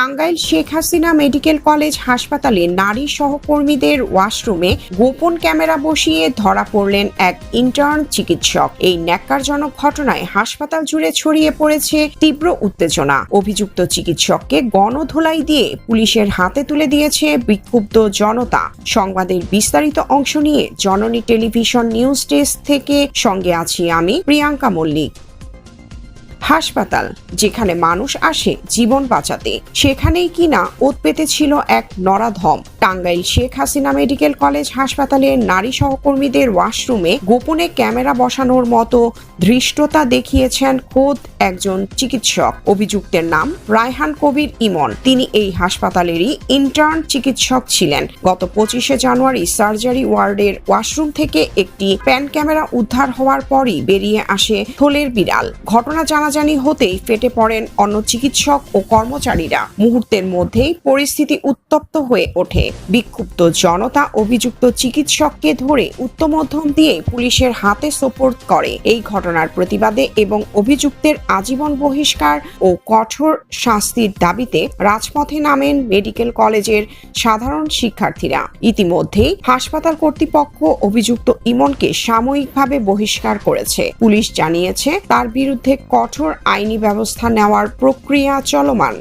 Tangail Sheikh Hasina medical college হাসপাতালে নারী সহকর্মীদের ওয়াশরুমে গোপন ক্যামেরা বসিয়ে ধরা পড়লেন এক ইন্টার্ন চিকিৎসক। এই ন্যাক্কারজনক ঘটনায় হাসপাতাল জুড়ে ছড়িয়ে পড়েছে তীব্র উত্তেজনা। অভিযুক্ত চিকিৎসককে গণধোলাই দিয়ে পুলিশের হাতে তুলে দিয়েছে বিক্ষুব্ধ জনতা। সংবাদের বিস্তারিত অংশ নিয়ে জননী টেলিভিশন নিউজ ডেস্ক থেকে সঙ্গে আছি আমি প্রিয়াঙ্কা মল্লিক। হাসপাতাল যেখানে মানুষ আসে জীবন বাঁচাতে, সেখানেই কিনা ওত পেতে ছিল এক নরাধম। টাঙ্গাইল শেখ হাসিনা মেডিকেল কলেজ হাসপাতালের নারী সহকর্মীদের ওয়াশরুমে গোপনে ক্যামেরা বসানোর মতো ধৃষ্টতা দেখিয়েছেন খোদ একজন চিকিৎসক। অভিযুক্তের নাম রায়হান কবির ইমন। তিনি এই হাসপাতালেরই ইন্টার্ন চিকিৎসক ছিলেন। গত 25শে জানুয়ারি সার্জারি ওয়ার্ডের ওয়াশরুম থেকে একটি প্যান ক্যামেরা উদ্ধার হওয়ার পরই বেরিয়ে আসে থলের বিড়াল। ঘটনা জানাজানি হতেই ফেটে পড়েন অন্য চিকিৎসক ও কর্মচারীরা। মুহূর্তের মধ্যেই পরিস্থিতি উত্তপ্ত হয়ে ওঠে। বিক্ষুব্ধ জনতা অভিযুক্ত চিকিৎসককে ধরে উত্তমধ্যম দিয়ে পুলিশের হাতে সোপর্দ করে। এই ঘটনার প্রতিবাদে এবং অভিযুক্তের আজীবন বহিষ্কার ও কঠোর শাস্তির দাবিতে রাজপথে নামেন মেডিকেল কলেজের সাধারণ শিক্ষার্থীরা। ইতিমধ্যেই হাসপাতাল কর্তৃপক্ষ অভিযুক্ত ইমনকে সাময়িকভাবে বহিষ্কার করেছে। পুলিশ জানিয়েছে তার বিরুদ্ধে কঠোর আইনি ব্যবস্থা নেওয়ার প্রক্রিয়া চলমান।